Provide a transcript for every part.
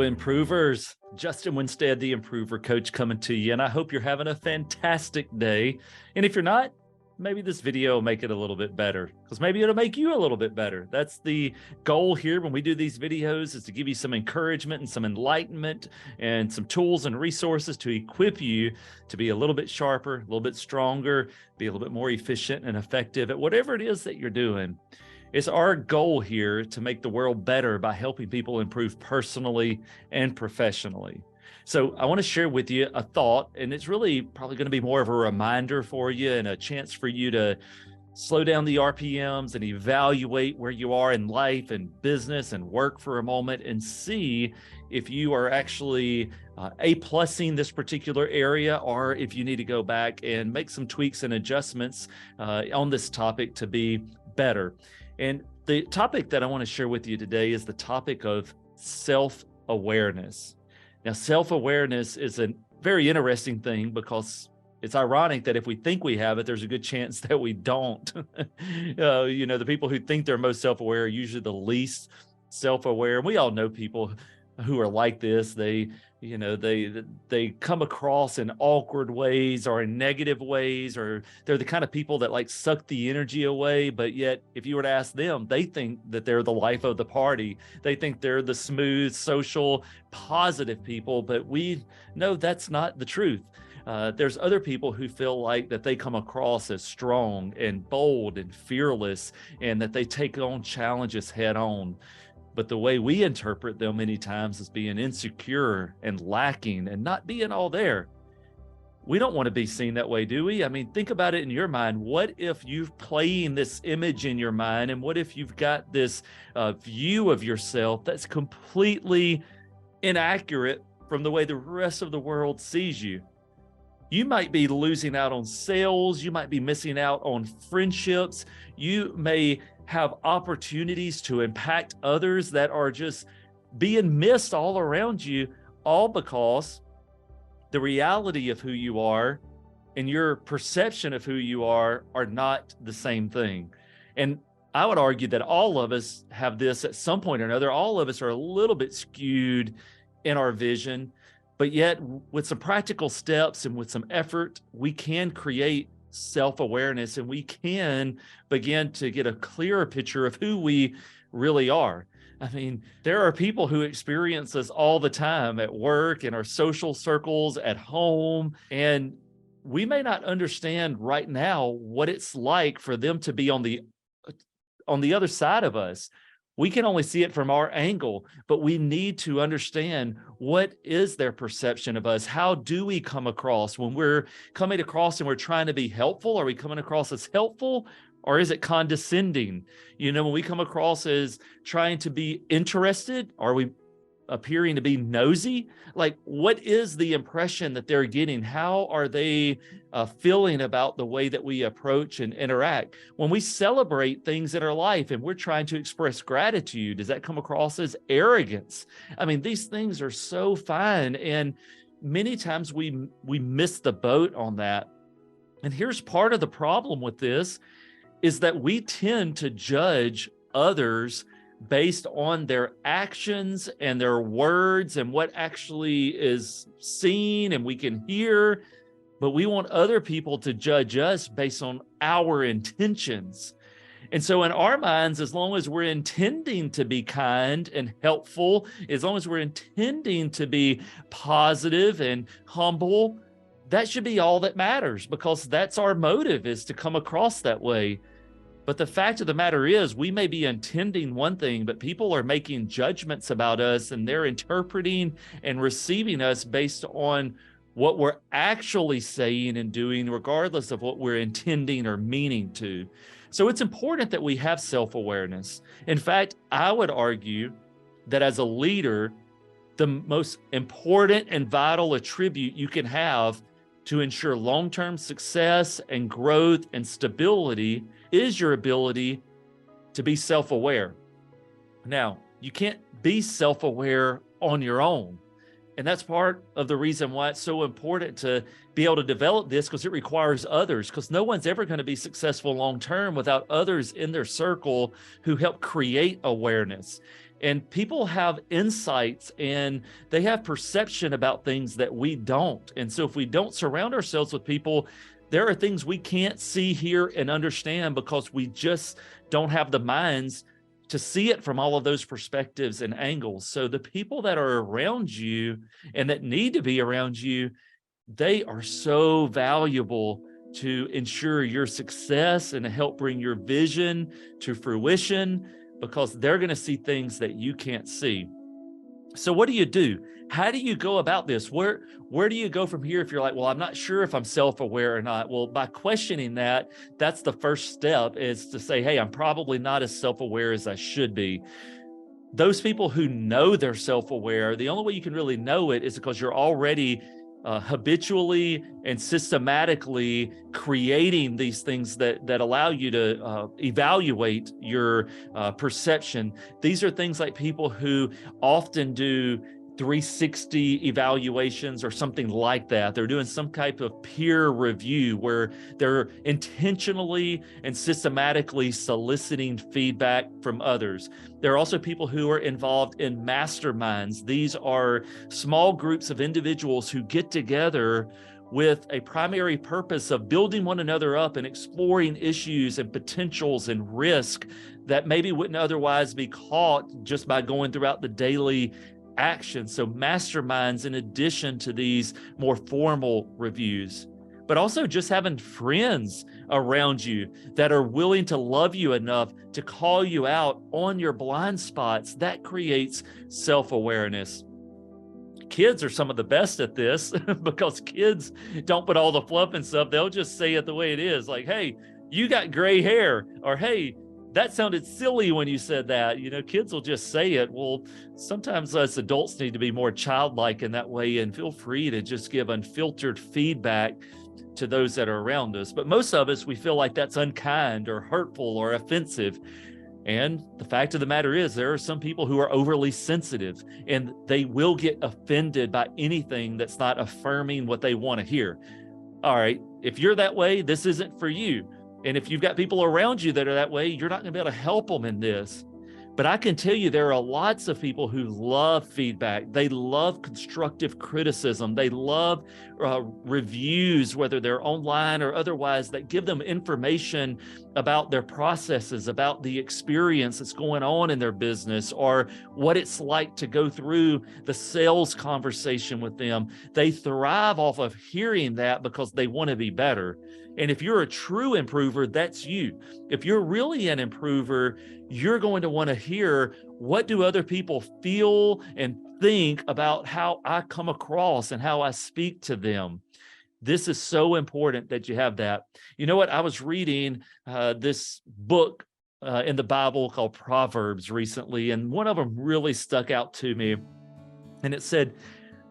improvers. Justin Winstead, the Improver Coach, coming to you, and I hope you're having a fantastic day. And if you're not, maybe this video will make it a little bit better, because maybe it'll make you a little bit better. That's the goal here when we do these videos, is to give you some encouragement and some enlightenment and some tools and resources to equip you to be a little bit sharper, a little bit stronger, be a little bit more efficient and effective at whatever it is that you're doing. It's our goal here to make the world better by helping people improve personally and professionally. So I want to share with you a thought, and it's really probably going to be more of a reminder for you and a chance for you to slow down the RPMs and evaluate where you are in life and business and work for a moment and see if you are actually A+ing this particular area, or if you need to go back and make some tweaks and adjustments on this topic to be better. And the topic that I want to share with you today is the topic of self-awareness. Now, self-awareness is a very interesting thing, because it's ironic that if we think we have it, there's a good chance that we don't. The people who think they're most self-aware are usually the least self-aware. And we all know people who are like this. They come across in awkward ways or in negative ways, or they're the kind of people that like suck the energy away. But yet, if you were to ask them, they think that they're the life of the party. They think they're the smooth, social, positive people, but we know that's not the truth. There's other people who feel like that they come across as strong and bold and fearless, and that they take on challenges head on. But the way we interpret them many times is being insecure and lacking and not being all there. We don't want to be seen that way, do we? I mean, think about it in your mind. What if you're playing this image in your mind, and what if you've got this view of yourself that's completely inaccurate from the way the rest of the world sees you? You might be losing out on sales. You might be missing out on friendships. You may have opportunities to impact others that are just being missed all around you, all because the reality of who you are and your perception of who you are not the same thing. And I would argue that all of us have this at some point or another. All of us are a little bit skewed in our vision, but yet with some practical steps and with some effort, we can create self-awareness, and we can begin to get a clearer picture of who we really are. I mean, there are people who experience this all the time at work, in our social circles, at home, and we may not understand right now what it's like for them to be on the other side of us. We can only see it from our angle, but we need to understand, what is their perception of us? How do we come across when we're coming across and we're trying to be helpful? Are we coming across as helpful, or is it condescending? When we come across as trying to be interested, are we appearing to be nosy? Like, what is the impression that they're getting? How are they feeling about the way that we approach and interact? When we celebrate things in our life and we're trying to express gratitude, does that come across as arrogance? I mean, these things are so fine, and many times we miss the boat on that. And here's part of the problem with this, is that we tend to judge others based on their actions and their words and what actually is seen and we can hear, but we want other people to judge us based on our intentions. And so in our minds, as long as we're intending to be kind and helpful, as long as we're intending to be positive and humble, that should be all that matters, because that's our motive, is to come across that way. But the fact of the matter is, we may be intending one thing, but people are making judgments about us, and they're interpreting and receiving us based on what we're actually saying and doing, regardless of what we're intending or meaning to. So it's important that we have self-awareness. In fact, I would argue that as a leader, the most important and vital attribute you can have to ensure long-term success and growth and stability is your ability to be self-aware. Now, you can't be self-aware on your own. And that's part of the reason why it's so important to be able to develop this, because it requires others, because no one's ever going to be successful long-term without others in their circle who help create awareness. And people have insights and they have perception about things that we don't. And so if we don't surround ourselves with people, there are things we can't see, hear, and understand because we just don't have the minds to see it from all of those perspectives and angles. So the people that are around you and that need to be around you, they are so valuable to ensure your success and to help bring your vision to fruition, because they're going to see things that you can't see. So what do you do? How do you go about this? Where do you go from here if you're like, well, I'm not sure if I'm self-aware or not? Well, by questioning that, that's the first step, is to say, hey, I'm probably not as self-aware as I should be. Those people who know they're self-aware, the only way you can really know it is because you're already habitually and systematically creating these things that allow you to evaluate your perception. These are things like people who often do 360 evaluations or something like that. They're doing some type of peer review where they're intentionally and systematically soliciting feedback from others. There are also people who are involved in masterminds. These are small groups of individuals who get together with a primary purpose of building one another up and exploring issues and potentials and risk that maybe wouldn't otherwise be caught just by going throughout the daily action. So masterminds, in addition to these more formal reviews, but also just having friends around you that are willing to love you enough to call you out on your blind spots, that creates self-awareness. Kids are some of the best at this because kids don't put all the fluff and stuff. They'll just say it the way it is. Like, hey, you got gray hair, or hey, that sounded silly when you said that. You know, kids will just say it. Well, sometimes us adults need to be more childlike in that way and feel free to just give unfiltered feedback to those that are around us. But most of us, we feel like that's unkind or hurtful or offensive. And the fact of the matter is, there are some people who are overly sensitive and they will get offended by anything that's not affirming what they want to hear. All right, if you're that way, this isn't for you. And if you've got people around you that are that way, you're not going to be able to help them in this. But I can tell you there are lots of people who love feedback. They love constructive criticism. They love reviews, whether they're online or otherwise, that give them information about their processes, about the experience that's going on in their business, or what it's like to go through the sales conversation with them. They thrive off of hearing that because they want to be better. And if you're a true improver, that's you. If you're really an improver, you're going to want to hear, what do other people feel and think about how I come across and how I speak to them? This is so important that you have that. You know what? I was reading this book in the Bible called Proverbs recently, and one of them really stuck out to me. And it said,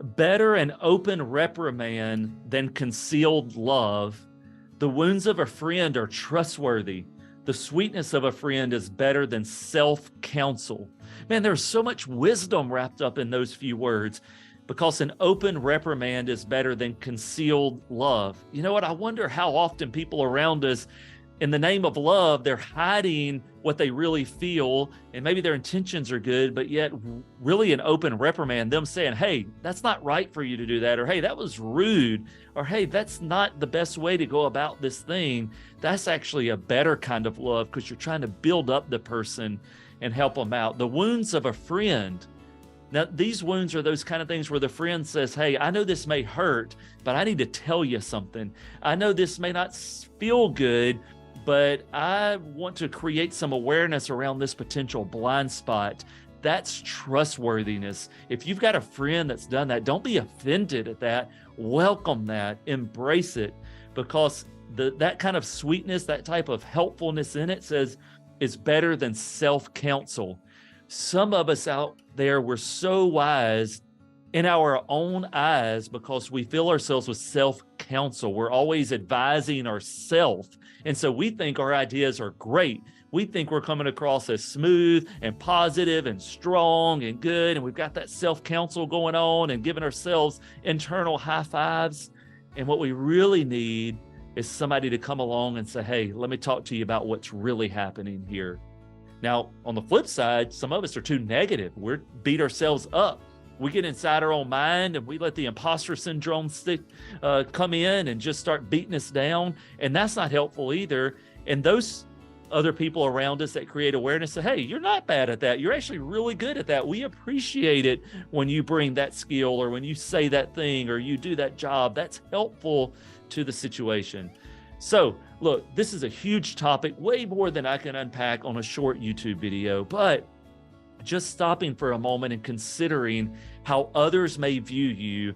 better an open reprimand than concealed love. The wounds of a friend are trustworthy. The sweetness of a friend is better than self-counsel. Man, there's so much wisdom wrapped up in those few words, because an open reprimand is better than concealed love. You know what? I wonder how often people around us, in the name of love, they're hiding what they really feel, and maybe their intentions are good, but yet really an open reprimand, them saying, hey, that's not right for you to do that, or hey, that was rude, or hey, that's not the best way to go about this thing. That's actually a better kind of love, because you're trying to build up the person and help them out. The wounds of a friend. Now, these wounds are those kind of things where the friend says, hey, I know this may hurt, but I need to tell you something. I know this may not feel good, but I want to create some awareness around this potential blind spot. That's trustworthiness. If you've got a friend that's done that, don't be offended at that. Welcome that, embrace it, because that kind of sweetness, that type of helpfulness in it says is better than self-counsel. Some of us out there, we're so wise in our own eyes because we fill ourselves with self-counsel. We're always advising ourselves. And so we think our ideas are great. We think we're coming across as smooth and positive and strong and good. And we've got that self-counsel going on and giving ourselves internal high fives. And what we really need is somebody to come along and say, hey, let me talk to you about what's really happening here. Now, on the flip side, some of us are too negative. We're beat ourselves up. We get inside our own mind and we let the imposter syndrome come in and just start beating us down. And that's not helpful either. And those other people around us that create awareness say, hey, you're not bad at that. You're actually really good at that. We appreciate it when you bring that skill or when you say that thing or you do that job. That's helpful to the situation. So look, this is a huge topic, way more than I can unpack on a short YouTube video, but just stopping for a moment and considering how others may view you,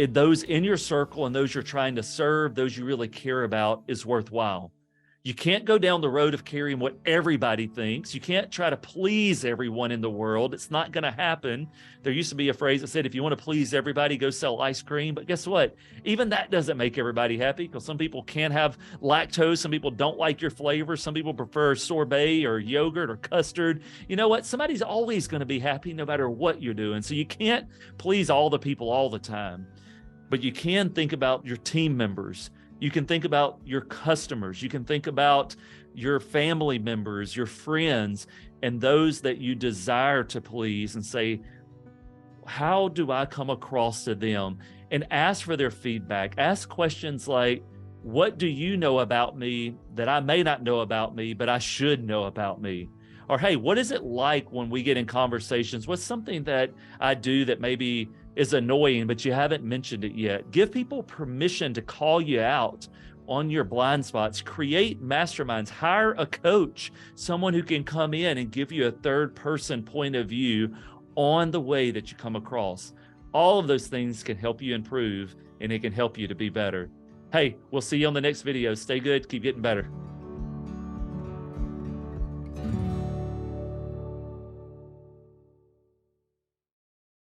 those in your circle and those you're trying to serve, those you really care about, is worthwhile. You can't go down the road of caring what everybody thinks. You can't try to please everyone in the world. It's not going to happen. There used to be a phrase that said, if you want to please everybody, go sell ice cream. But guess what? Even that doesn't make everybody happy, because some people can't have lactose. Some people don't like your flavor. Some people prefer sorbet or yogurt or custard. You know what? Somebody's always going to be happy no matter what you're doing. So you can't please all the people all the time, but you can think about your team members. You can think about your customers. You can think about your family members, your friends, and those that you desire to please, and say, how do I come across to them? And ask for their feedback. Ask questions like, what do you know about me that I may not know about me, but I should know about me? Or, hey, what is it like when we get in conversations? What's something that I do that maybe is annoying, but you haven't mentioned it yet? Give people permission to call you out on your blind spots. Create masterminds. Hire a coach, someone who can come in and give you a third person point of view on the way that you come across. All of those things can help you improve, and it can help you to be better. Hey, we'll see you on the next video. Stay good. Keep getting better.